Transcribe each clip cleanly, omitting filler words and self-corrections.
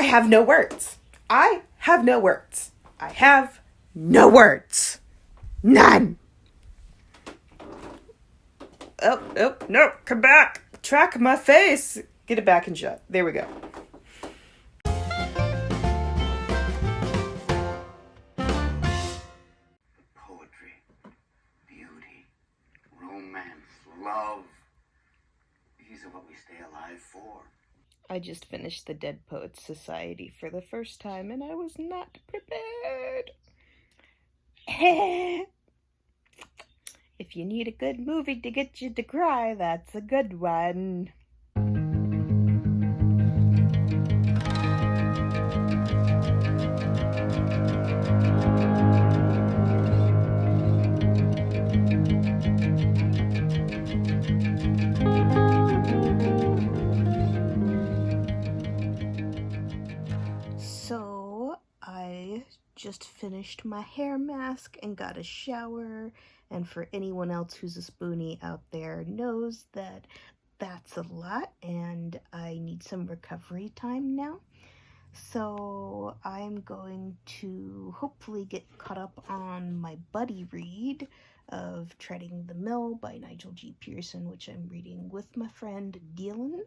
have no words. I have no words. I have no words. None. Oh, no, come back. Track my face. Get it back and shut. There we go. Poetry, beauty, romance, love. These are what we stay alive for. I just finished the Dead Poets Society for the first time, and I was not prepared. If you need a good movie to get you to cry, that's a good one. So, I just finished my hair mask and got a shower, and for anyone else who's a spoonie out there knows that that's a lot and I need some recovery time now. So I'm going to hopefully get caught up on my buddy read of Treading the Mill by Nigel G. Pearson, which I'm reading with my friend Dylan.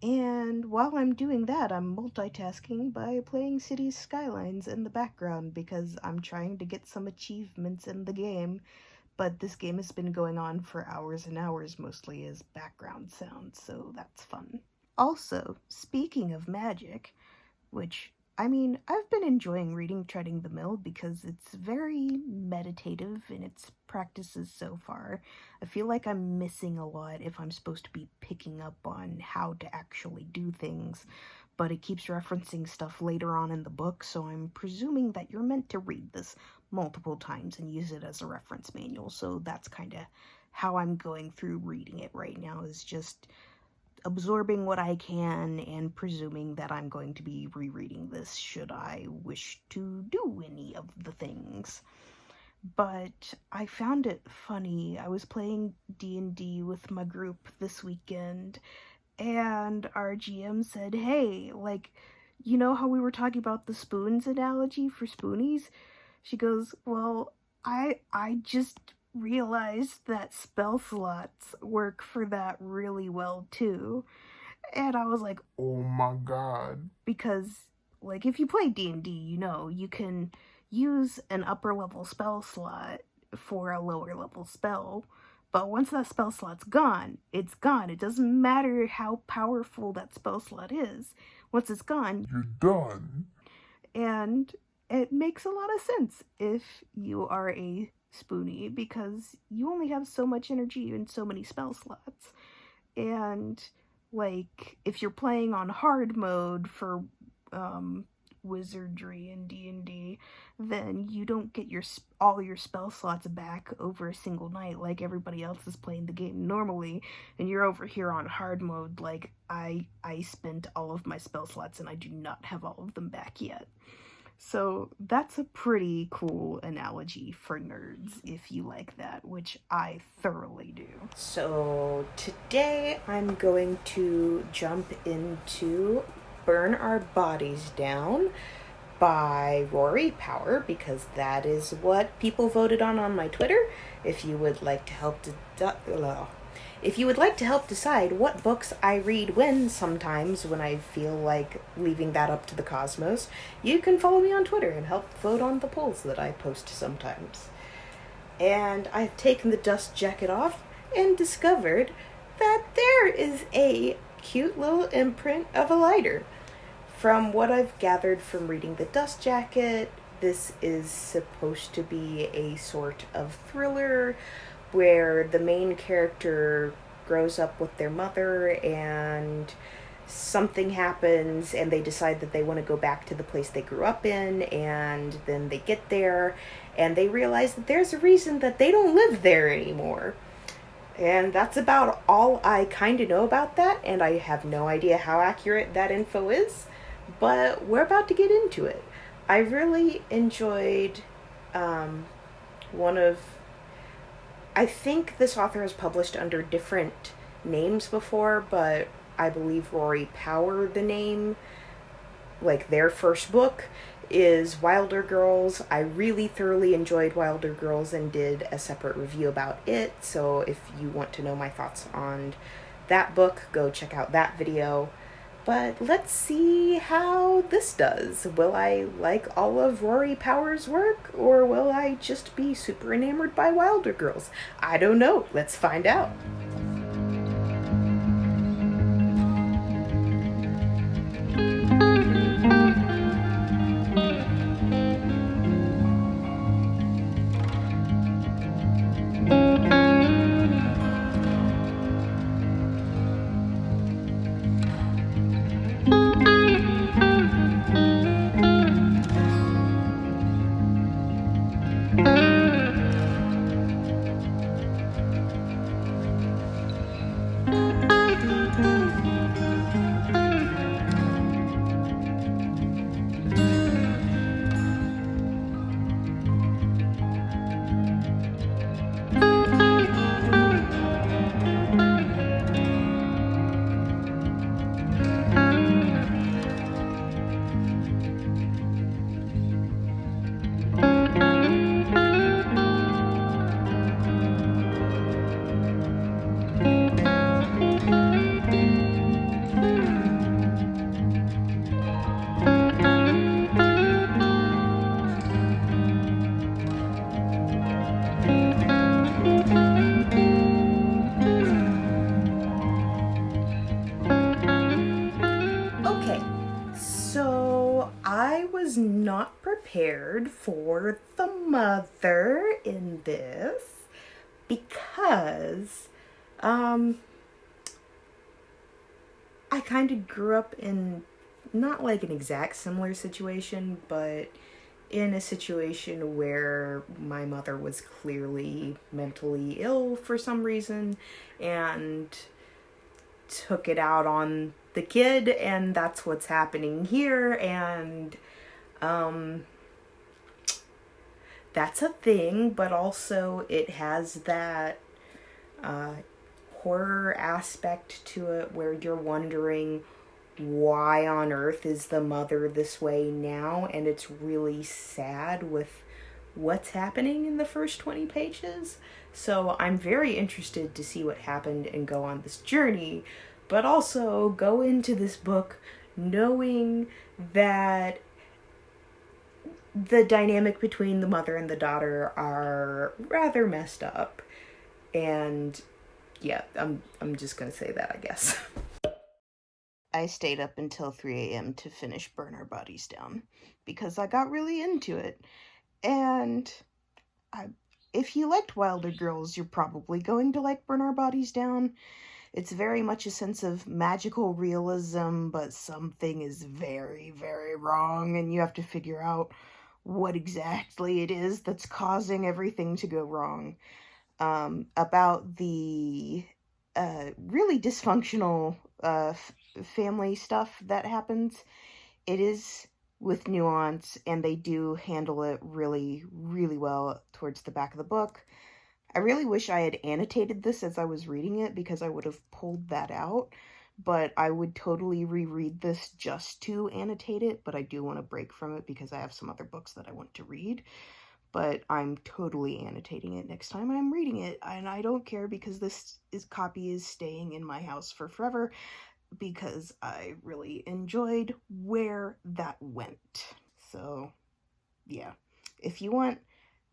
And while I'm doing that, I'm multitasking by playing Cities Skylines in the background because I'm trying to get some achievements in the game, but this game has been going on for hours and hours, mostly as background sound, so that's fun. Also, speaking of magic, which, I mean, I've been enjoying reading Treading the Mill because it's very meditative in its practices so far. I feel like I'm missing a lot if I'm supposed to be picking up on how to actually do things, but it keeps referencing stuff later on in the book, so I'm presuming that you're meant to read this multiple times and use it as a reference manual, so that's kind of how I'm going through reading it right now, is just absorbing what I can and presuming that I'm going to be rereading this should I wish to do any of the things. But I found it funny. I was playing D&D with my group this weekend, and our GM said, hey, like, you know how we were talking about the spoons analogy for spoonies? She goes, well, I just realized that spell slots work for that really well too. And I was like, oh my god. Because, like, if you play D&D, you know, you can use an upper level spell slot for a lower level spell, but once that spell slot's gone, it's gone. It doesn't matter how powerful that spell slot is. Once it's gone, you're done. And it makes a lot of sense if you are a spoonie, because you only have so much energy and so many spell slots. And, like, if you're playing on hard mode for wizardry in D&D, then you don't get all your spell slots back over a single night like everybody else is playing the game normally, and you're over here on hard mode like I spent all of my spell slots and I do not have all of them back yet. So that's a pretty cool analogy for nerds if you like that, which I thoroughly do. So today I'm going to jump into Burn Our Bodies Down by Rory Power, because that is what people voted on my Twitter. If you would like to help decide what books I read sometimes when I feel like leaving that up to the cosmos, you can follow me on Twitter and help vote on the polls that I post sometimes. And I've taken the dust jacket off and discovered that there is a cute little imprint of a lighter. From what I've gathered from reading the dust jacket, this is supposed to be a sort of thriller where the main character grows up with their mother and something happens and they decide that they want to go back to the place they grew up in, and then they get there and they realize that there's a reason that they don't live there anymore. And that's about all I kind of know about that, and I have no idea how accurate that info is, but we're about to get into it. I really enjoyed I think this author has published under different names before, but I believe Rory Power, the name, like their first book is Wilder Girls. I really thoroughly enjoyed Wilder Girls and did a separate review about it. So if you want to know my thoughts on that book, go check out that video. But let's see how this does. Will I like all of Rory Power's work, or will I just be super enamored by Wilder Girls? I don't know. Let's find out. Not prepared for the mother in this because I kind of grew up in not like an exact similar situation, but in a situation where my mother was clearly mentally ill for some reason and took it out on the kid, and that's what's happening here. And that's a thing, but also it has that horror aspect to it where you're wondering why on earth is the mother this way now, and it's really sad with what's happening in the first 20 pages. So I'm very interested to see what happened and go on this journey, but also go into this book knowing that the dynamic between the mother and the daughter are rather messed up. And yeah, I'm just gonna say that, I guess. I stayed up until 3 a.m. to finish Burn Our Bodies Down because I got really into it. And if you liked Wilder Girls, you're probably going to like Burn Our Bodies Down. It's very much a sense of magical realism, but something is very, very wrong, and you have to figure out what exactly it is that's causing everything to go wrong. About the really dysfunctional family stuff that happens, it is with nuance, and they do handle it really, really well towards the back of the book. I really wish I had annotated this as I was reading it, because I would have pulled that out, but I would totally reread this just to annotate it, but I do want to break from it because I have some other books that I want to read, but I'm totally annotating it next time I'm reading it, and I don't care because this copy is staying in my house for forever because I really enjoyed where that went. So, yeah. If you want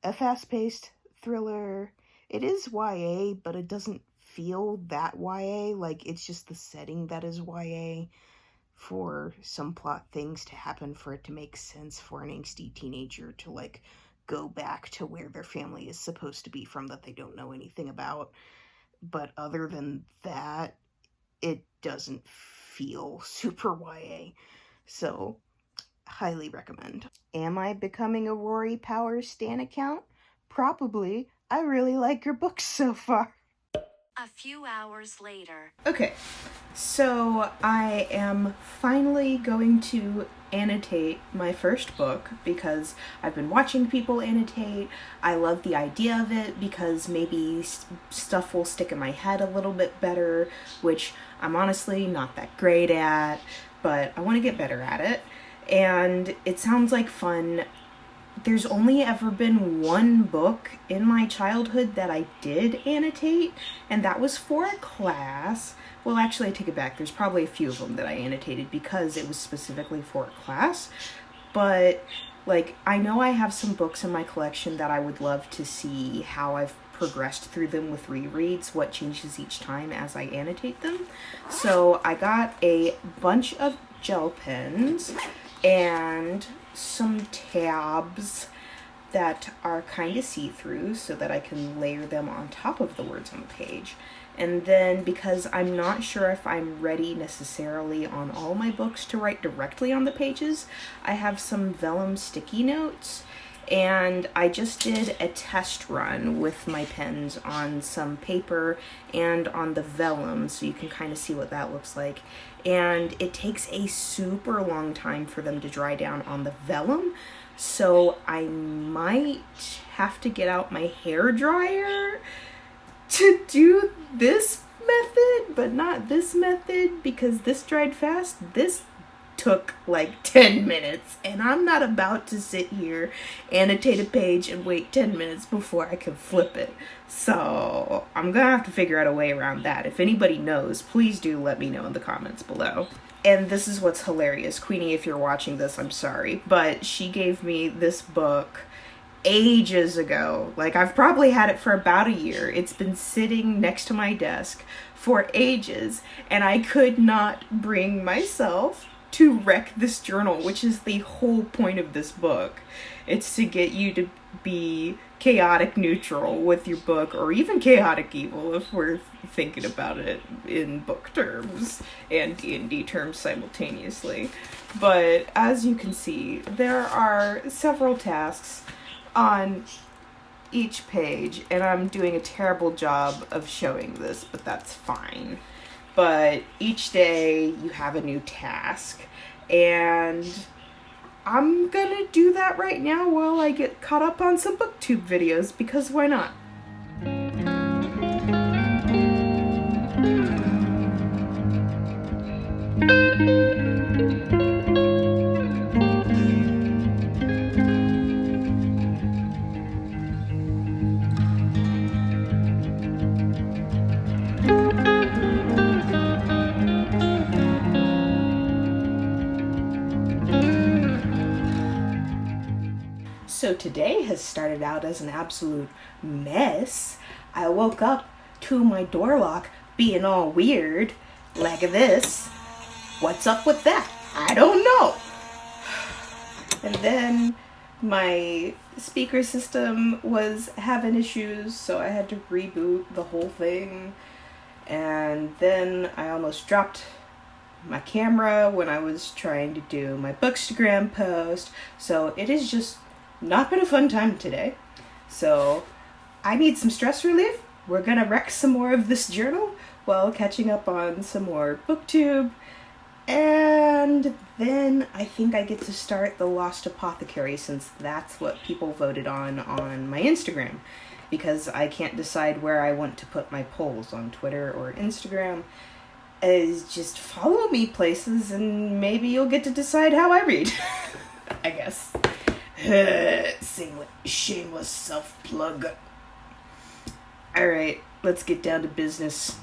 a fast-paced thriller, it is YA, but it doesn't feel that YA. Like, it's just the setting that is YA for some plot things to happen for it to make sense for an angsty teenager to, like, go back to where their family is supposed to be from that they don't know anything about. But other than that, it doesn't feel super YA. So, highly recommend. Am I becoming a Rory Powers stan account? Probably. I really like your books so far. A few hours later. Okay, so I am finally going to annotate my first book because I've been watching people annotate. I love the idea of it because maybe stuff will stick in my head a little bit better, which I'm honestly not that great at, but I want to get better at it. and it sounds like fun. There's only ever been one book in my childhood that I did annotate, and that was for a class. Well, actually, I take it back. There's probably a few of them that I annotated because it was specifically for a class. But, like, I know I have some books in my collection that I would love to see how I've progressed through them with rereads, what changes each time as I annotate them. So I got a bunch of gel pens and some tabs that are kind of see-through so that I can layer them on top of the words on the page. And then, because I'm not sure if I'm ready necessarily on all my books to write directly on the pages, I have some vellum sticky notes, and I just did a test run with my pens on some paper and on the vellum, so you can kind of see what that looks like. And it takes a super long time for them to dry down on the vellum, so I might have to get out my hair dryer to do this method, but not this method, because this dried fast. This took like 10 minutes, and I'm not about to sit here, annotate a page, and wait 10 minutes before I can flip it. So I'm gonna have to figure out a way around that. If anybody knows, please do let me know in the comments below. And this is what's hilarious. Queenie, if you're watching this, I'm sorry, but she gave me this book ages ago. Like, I've probably had it for about a year. It's been sitting next to my desk for ages, and I could not bring myself to wreck this journal, which is the whole point of this book. It's to get you to be chaotic neutral with your book, or even chaotic evil if we're thinking about it in book terms and D&D terms simultaneously. But as you can see, there are several tasks on each page, and I'm doing a terrible job of showing this, but that's fine. But each day you have a new task, and I'm gonna do that right now while I get caught up on some Booktube videos, because why not? So today has started out as an absolute mess. I woke up to my door lock being all weird, like this. What's up with that? I don't know. And then my speaker system was having issues, so I had to reboot the whole thing. And then I almost dropped my camera when I was trying to do my Bookstagram post. So it is just not been a fun time today. So I need some stress relief. We're gonna wreck some more of this journal while catching up on some more Booktube. And then I think I get to start The Lost Apothecary, since that's what people voted on my Instagram, because I can't decide where I want to put my polls on Twitter or Instagram. Is just follow me places and maybe you'll get to decide how I read. I guess. Shameless self-plug. Alright, let's get down to business.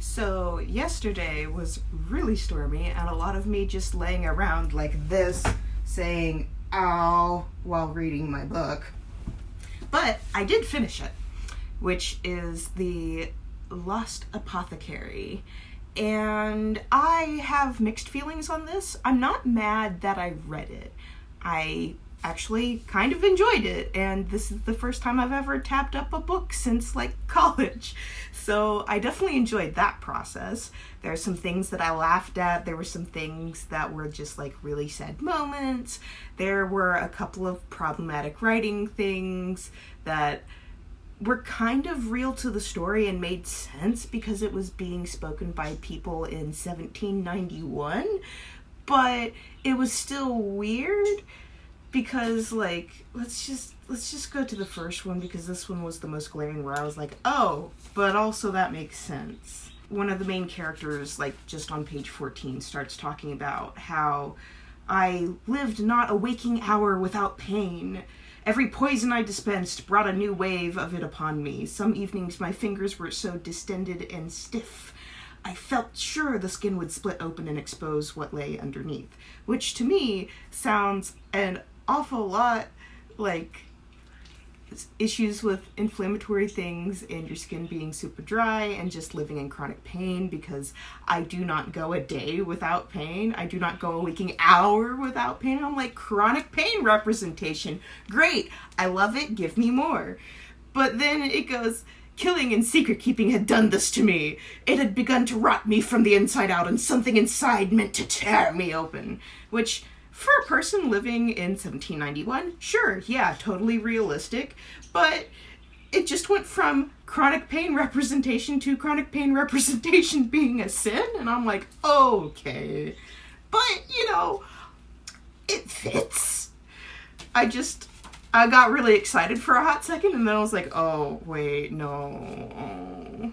So yesterday was really stormy and a lot of me just laying around like this, saying ow while reading my book. But I did finish it, which is The Lost Apothecary. And I have mixed feelings on this. I'm not mad that I read it. I actually kind of enjoyed it, and this is the first time I've ever tapped up a book since like college. So I definitely enjoyed that process. There are some things that I laughed at. There were some things that were just like really sad moments. There were a couple of problematic writing things that were kind of real to the story and made sense because it was being spoken by people in 1791, but it was still weird because, like, let's just go to the first one because this one was the most glaring, where I was like, oh, but also that makes sense. One of the main characters, like, just on page 14, starts talking about how I lived not a waking hour without pain. Every poison I dispensed brought a new wave of it upon me. Some evenings my fingers were so distended and stiff, I felt sure the skin would split open and expose what lay underneath. Which to me sounds an awful lot like issues with inflammatory things and your skin being super dry and just living in chronic pain, because I do not go a day without pain. I do not go a waking hour without pain. I'm like, chronic pain representation. Great. I love it. Give me more. But then it goes, killing and secret keeping had done this to me. It had begun to rot me from the inside out, and something inside meant to tear me open. Which, for a person living in 1791, sure, yeah, totally realistic, but it just went from chronic pain representation to chronic pain representation being a sin, and I'm like, okay. But, you know, it fits. I got really excited for a hot second, and then I was like, oh, wait, no.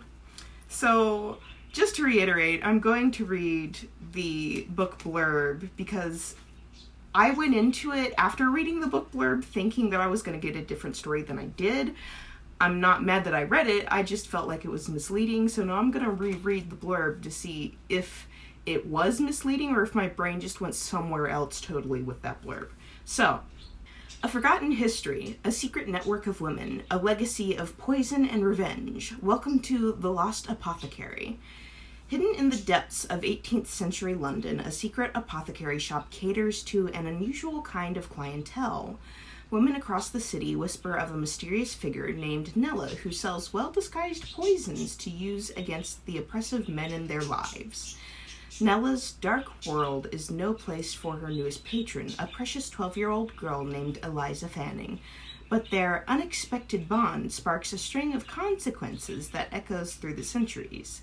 So, just to reiterate, I'm going to read the book blurb because I went into it after reading the book blurb thinking that I was going to get a different story than I did. I'm not mad that I read it, I just felt like it was misleading, so now I'm going to reread the blurb to see if it was misleading or if my brain just went somewhere else totally with that blurb. So, a forgotten history, a secret network of women, a legacy of poison and revenge. Welcome to The Lost Apothecary. Hidden in the depths of 18th century London, a secret apothecary shop caters to an unusual kind of clientele. Women across the city whisper of a mysterious figure named Nella who sells well-disguised poisons to use against the oppressive men in their lives. Nella's dark world is no place for her newest patron, a precious 12-year-old girl named Eliza Fanning. But their unexpected bond sparks a string of consequences that echoes through the centuries.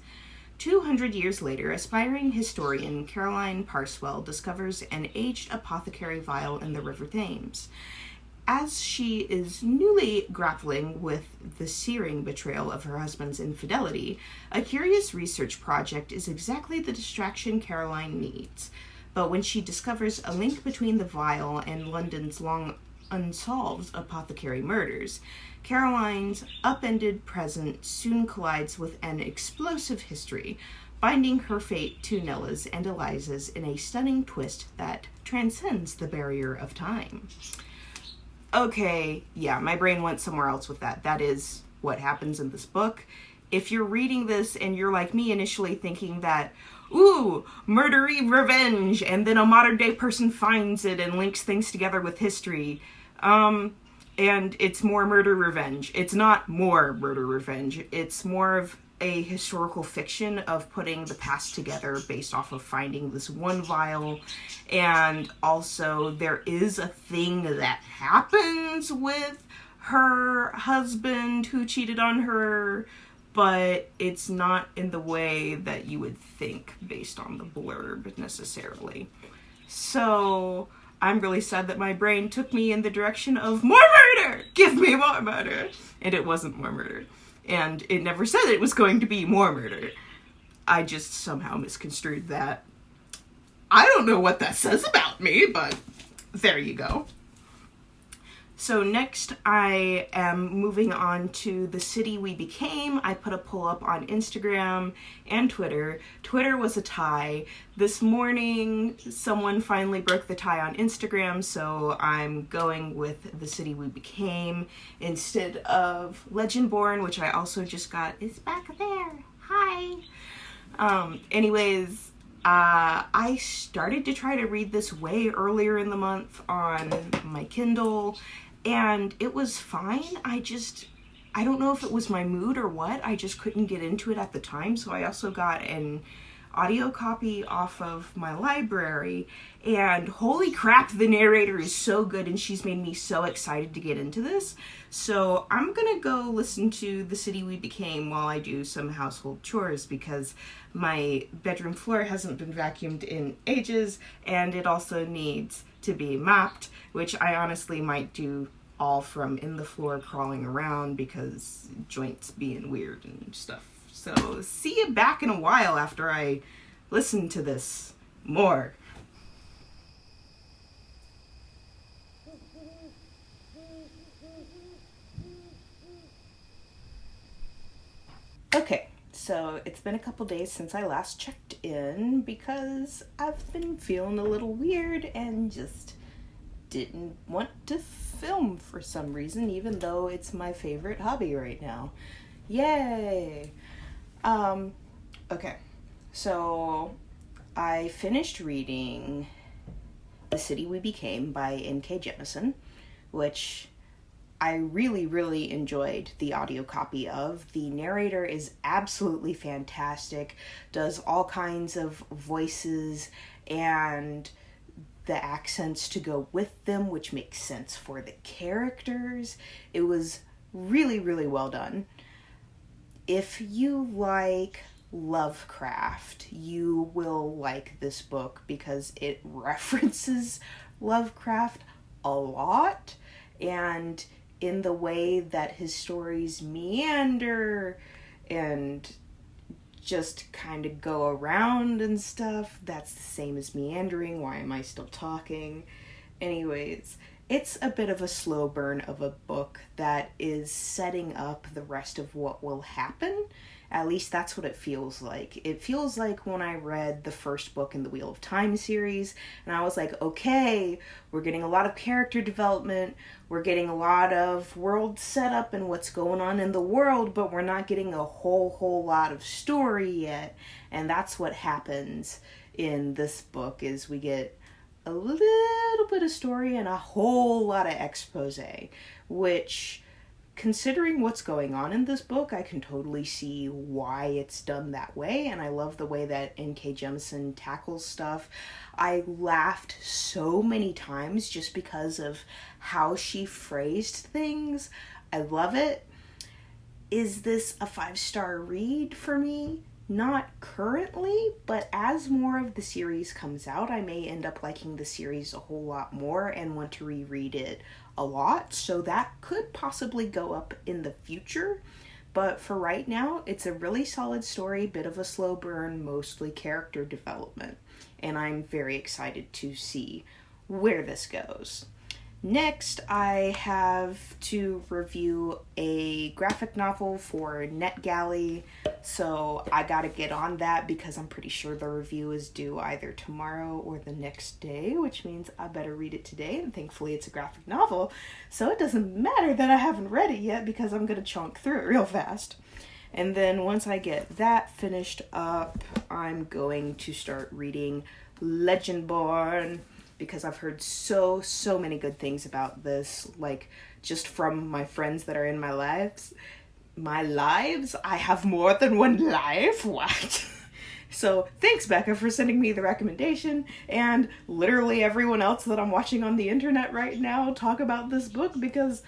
200 years later, aspiring historian Caroline Parswell discovers an aged apothecary vial in the River Thames. As she is newly grappling with the searing betrayal of her husband's infidelity, a curious research project is exactly the distraction Caroline needs. But when she discovers a link between the vial and London's long unsolved apothecary murders, Caroline's upended present soon collides with an explosive history, binding her fate to Nella's and Eliza's in a stunning twist that transcends the barrier of time. Okay, yeah, my brain went somewhere else with that. That is what happens in this book. If you're reading this and you're like me initially thinking that, ooh, murdery revenge, and then a modern day person finds it and links things together with history, and it's more murder revenge. It's not more murder revenge. It's more of a historical fiction of putting the past together based off of finding this one vial. And also there is a thing that happens with her husband who cheated on her, but it's not in the way that you would think based on the blurb necessarily. So I'm really sad that my brain took me in the direction of more murder! Give me more murder! And it wasn't more murder. And it never said it was going to be more murder. I just somehow misconstrued that. I don't know what that says about me, but there you go. So next I am moving on to The City We Became. I put a poll up on Instagram and Twitter. Twitter was a tie. This morning someone finally broke the tie on Instagram, so I'm going with The City We Became instead of Legendborn, which I also just got. It's back there. Hi. Anyways, I started to try to read this way earlier in the month on my Kindle, and it was fine. I don't know if it was my mood or what. I just couldn't get into it at the time. So I also got an audio copy off of my library, and holy crap, the narrator is so good and she's made me so excited to get into this. So I'm gonna go listen to The City We Became while I do some household chores, because my bedroom floor hasn't been vacuumed in ages, and it also needs to be mopped, which I honestly might do all from in the floor crawling around because joints being weird and stuff. So see you back in a while after I listen to this more. Okay, so it's been a couple days since I last checked in because I've been feeling a little weird and just didn't want to film for some reason, even though it's my favorite hobby right now. Yay! Okay, so I finished reading The City We Became by N.K. Jemisin, which I really, really enjoyed the audio copy of. The narrator is absolutely fantastic, does all kinds of voices and the accents to go with them, which makes sense for the characters. It was really, really well done. If you like Lovecraft, you will like this book because it references Lovecraft a lot, and in the way that his stories meander and just kind of go around and stuff, that's the same as meandering. Why am I still talking? Anyways, it's a bit of a slow burn of a book that is setting up the rest of what will happen. At least that's what it feels like. It feels like when I read the first book in the Wheel of Time series, and I was like, okay, we're getting a lot of character development, we're getting a lot of world setup and what's going on in the world, but we're not getting a whole lot of story yet. And that's what happens in this book, is we get a little bit of story and a whole lot of expose, which, considering what's going on in this book, I can totally see why it's done that way, and I love the way that N.K. Jemisin tackles stuff. I laughed so many times just because of how she phrased things. I love it. Is this a 5-star read for me? Not currently, but as more of the series comes out, I may end up liking the series a whole lot more and want to reread it a lot, so that could possibly go up in the future. But for right now, it's a really solid story, bit of a slow burn, mostly character development, and I'm very excited to see where this goes. Next, I have to review a graphic novel for NetGalley, so I gotta get on that because I'm pretty sure the review is due either tomorrow or the next day, which means I better read it today, and thankfully it's a graphic novel, so it doesn't matter that I haven't read it yet because I'm gonna chunk through it real fast. And then once I get that finished up, I'm going to start reading Legendborn, because I've heard so many good things about this, like just from my friends that are in my lives. My lives? I have more than one life? What? So thanks, Becca, for sending me the recommendation, and literally everyone else that I'm watching on the internet right now talk about this book, because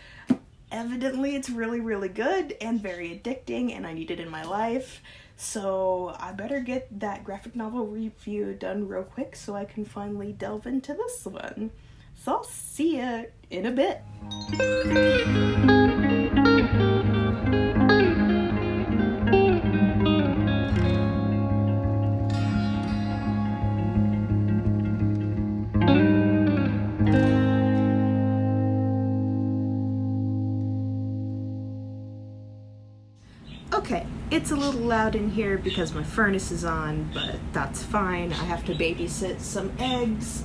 evidently it's really, really good and very addicting, and I need it in my life. So I better get that graphic novel review done real quick so I can finally delve into this one. So I'll see ya in a bit. It's a little loud in here because my furnace is on, but that's fine. I have to babysit some eggs,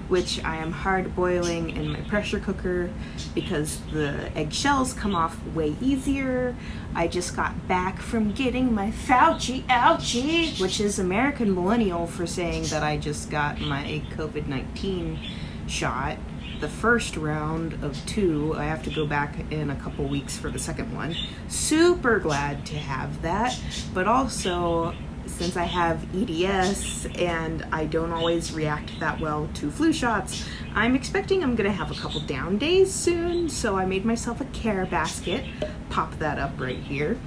which I am hard boiling in my pressure cooker because the eggshells come off way easier. I just got back from getting my Fauci ouchie, which is American Millennial for saying that I just got my COVID-19 shot. The first round of 2. I have to go back in a couple weeks for the second one. Super glad to have that, but also since I have EDS and I don't always react that well to flu shots, I'm expecting I'm gonna have a couple down days soon, so I made myself a care basket. Pop that up right here.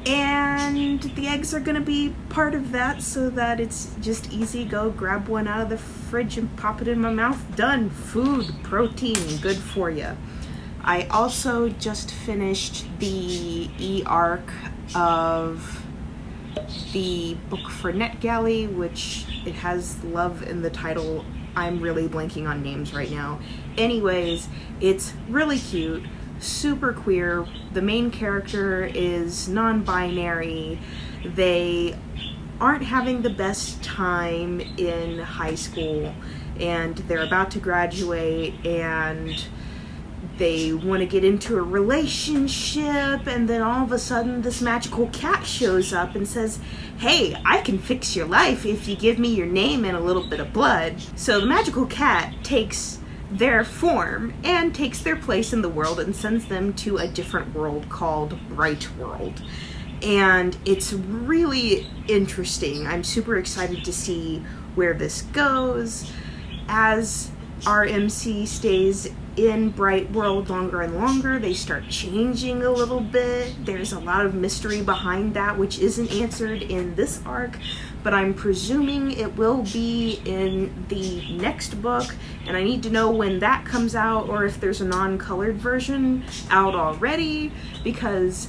And the eggs are gonna be part of that so that it's just easy. Go grab one out of the fridge and pop it in my mouth. Done. Food, protein, good for you. I also just finished the e-arc of the book for NetGalley, which it has love in the title. I'm really blanking on names right now. Anyways, it's really cute, super queer. The main character is non-binary. They aren't having the best time in high school and they're about to graduate and they want to get into a relationship, and then all of a sudden this magical cat shows up and says, hey, I can fix your life if you give me your name and a little bit of blood. So the magical cat takes their form and takes their place in the world and sends them to a different world called Bright World. And it's really interesting. I'm super excited to see where this goes. As our MC stays in Bright World longer and longer, they start changing a little bit. There's a lot of mystery behind that which isn't answered in this arc, but I'm presuming it will be in the next book, and I need to know when that comes out or if there's a non-colored version out already, because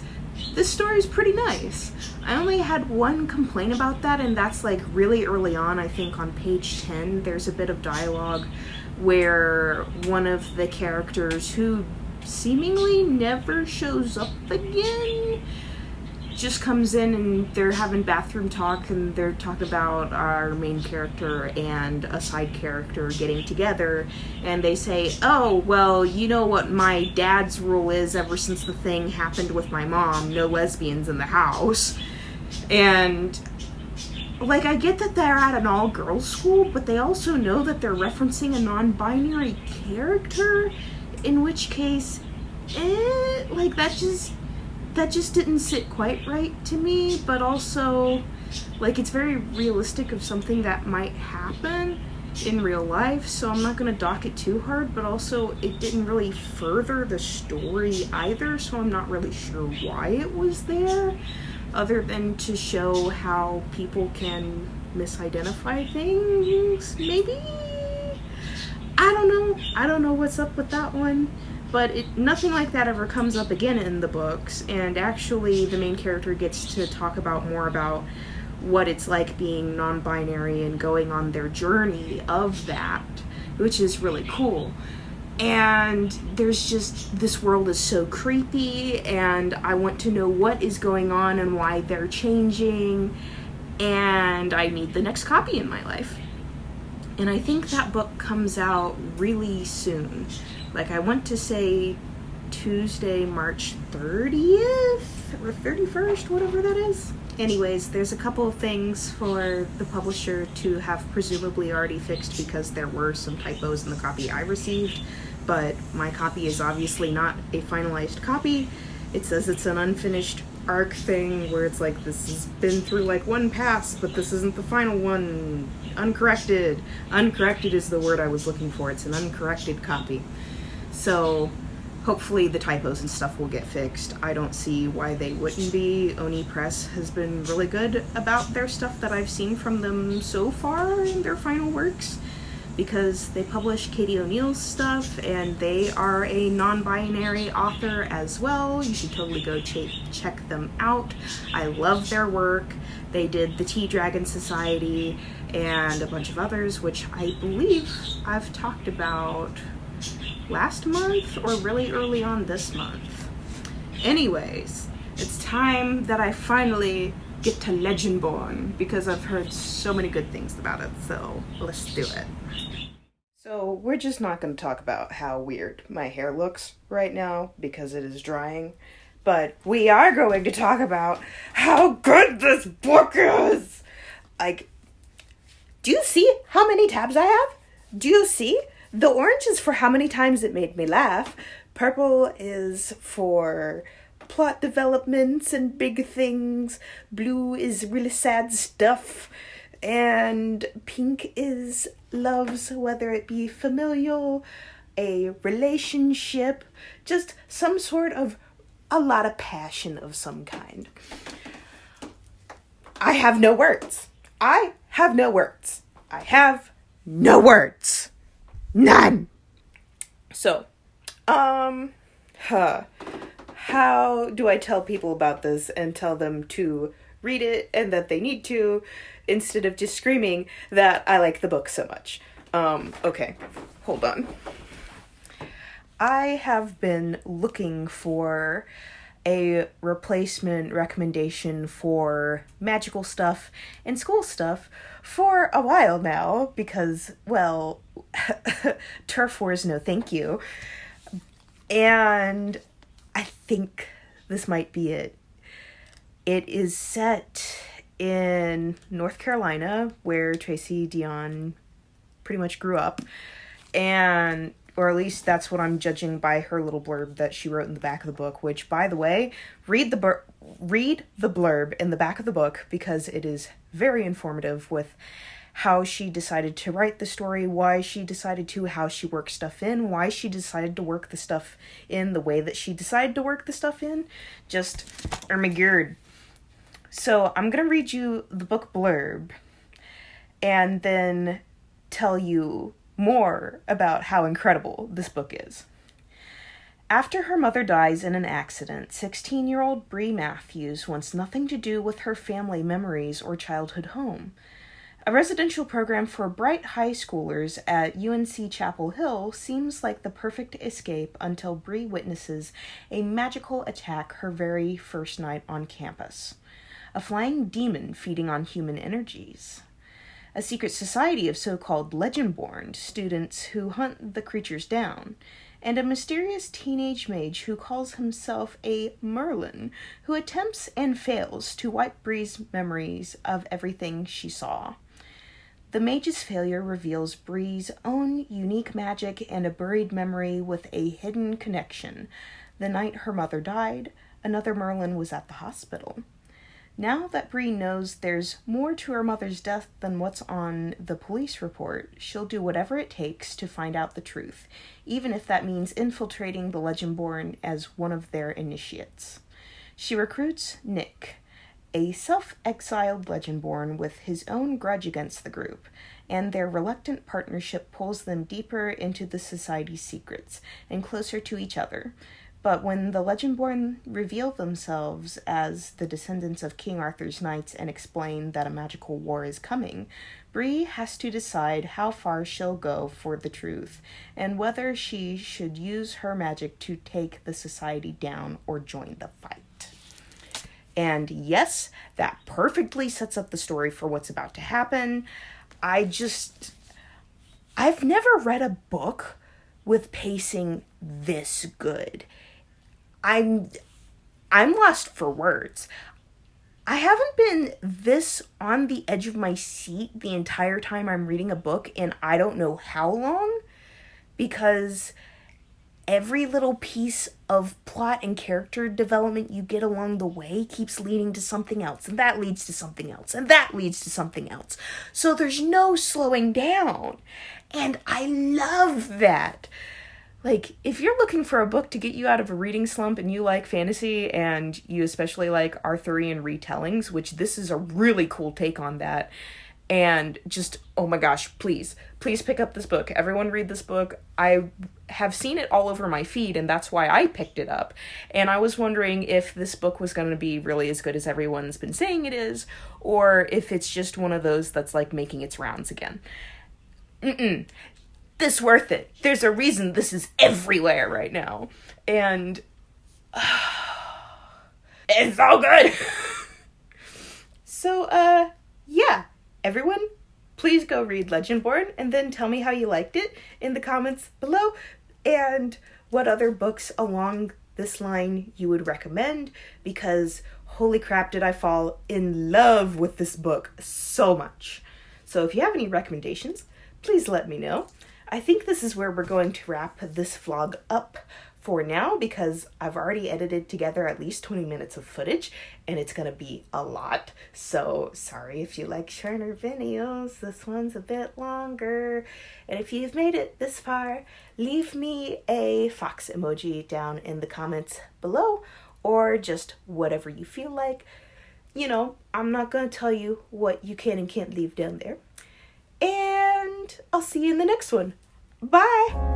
this story is pretty nice. I only had one complaint about that, and that's like really early on. I think on page 10 there's a bit of dialogue where one of the characters, who seemingly never shows up again, just comes in and they're having bathroom talk, and they're talking about our main character and a side character getting together, and they say, oh, well, you know what my dad's rule is ever since the thing happened with my mom, no lesbians in the house. And like, I get that they're at an all-girls school, but they also know that they're referencing a non-binary character, in which case, like, that just didn't sit quite right to me. But also, like, it's very realistic of something that might happen in real life, so I'm not gonna dock it too hard, but also it didn't really further the story either, so I'm not really sure why it was there, other than to show how people can misidentify things, maybe? I don't know what's up with that one, but nothing like that ever comes up again in the books, and actually the main character gets to talk about more about what it's like being non-binary and going on their journey of that, which is really cool. And there's just, this world is so creepy, and I want to know what is going on and why they're changing, and I need the next copy in my life. And I think that book comes out really soon. Like, I want to say Tuesday, March 30th or 31st, whatever that is. Anyways, there's a couple of things for the publisher to have presumably already fixed because there were some typos in the copy I received, but my copy is obviously not a finalized copy. It says it's an unfinished arc thing where it's like, this has been through like one pass, but this isn't the final one. Uncorrected. Uncorrected is the word I was looking for. It's an uncorrected copy. So hopefully the typos and stuff will get fixed. I don't see why they wouldn't be. Oni Press has been really good about their stuff that I've seen from them so far in their final works, because they publish Katie O'Neill's stuff, and they are a non-binary author as well. You should totally go check them out. I love their work. They did the Tea Dragon Society and a bunch of others, which I believe I've talked about last month or really early on this month. Anyways, It's time that I finally get to Legendborn, because I've heard so many good things about it, so let's do it. So we're just not going to talk about how weird my hair looks right now because it is drying, but we are going to talk about how good this book is! Like, do you see how many tabs I have? Do you see? The orange is for how many times it made me laugh. Purple is for plot developments and big things. Blue is really sad stuff. And pink is loves, whether it be familial, a relationship, just some sort of a lot of passion of some kind. I have no words. I have no words. I have no words. None. So, how do I tell people about this and tell them to read it and that they need to, instead of just screaming that I like the book so much? Okay, hold on. I have been looking for a replacement recommendation for magical stuff and school stuff for a while now because, well, turf wars, no thank you. And I think this might be it. It is set in North Carolina, where Tracy Dion pretty much grew up, and or at least that's what I'm judging by her little blurb that she wrote in the back of the book, which, by the way, read the blurb in the back of the book because it is very informative with how she decided to write the story, why she decided to, how she worked stuff in, why she decided to work the stuff in the way that she decided to work the stuff in. Just, oh my god. So I'm going to read you the book blurb and then tell you more about how incredible this book is. After her mother dies in an accident, 16-year-old Bree Matthews wants nothing to do with her family memories or childhood home. A residential program for bright high schoolers at UNC Chapel Hill seems like the perfect escape until Bree witnesses a magical attack her very first night on campus. A flying demon feeding on human energies. A secret society of so-called Legendborn students who hunt the creatures down, and a mysterious teenage mage who calls himself a Merlin, who attempts and fails to wipe Bree's memories of everything she saw. The mage's failure reveals Bree's own unique magic and a buried memory with a hidden connection. The night her mother died, another Merlin was at the hospital. Now that Bree knows there's more to her mother's death than what's on the police report, she'll do whatever it takes to find out the truth, even if that means infiltrating the Legendborn as one of their initiates. She recruits Nick, a self-exiled Legendborn with his own grudge against the group, and their reluctant partnership pulls them deeper into the society's secrets and closer to each other. But when the Legendborn reveal themselves as the descendants of King Arthur's knights and explain that a magical war is coming, Bree has to decide how far she'll go for the truth, and whether she should use her magic to take the society down or join the fight. And yes, that perfectly sets up the story for what's about to happen. I've never read a book with pacing this good. I'm lost for words. I haven't been this on the edge of my seat the entire time I'm reading a book in I don't know how long, because every little piece of plot and character development you get along the way keeps leading to something else, and that leads to something else, and that leads to something else. So there's no slowing down, and I love that. Like, if you're looking for a book to get you out of a reading slump and you like fantasy and you especially like Arthurian retellings, which this is a really cool take on that, and just, oh my gosh, please pick up this book. Everyone read this book. I have seen it all over my feed, and that's why I picked it up. And I was wondering if this book was going to be really as good as everyone's been saying it is, or if it's just one of those that's like making its rounds again. This worth it. There's a reason this is everywhere right now. And It's so good. So, yeah, everyone, please go read Legendborn and then tell me how you liked it in the comments below, and what other books along this line you would recommend, because holy crap did I fall in love with this book so much. So if you have any recommendations, please let me know. I think this is where we're going to wrap this vlog up for now, because I've already edited together at least 20 minutes of footage, and it's gonna be a lot. So sorry if you like shorter videos, this one's a bit longer. And if you've made it this far, leave me a fox emoji down in the comments below, or just whatever you feel like. You know, I'm not gonna tell you what you can and can't leave down there. And I'll see you in the next one. Bye!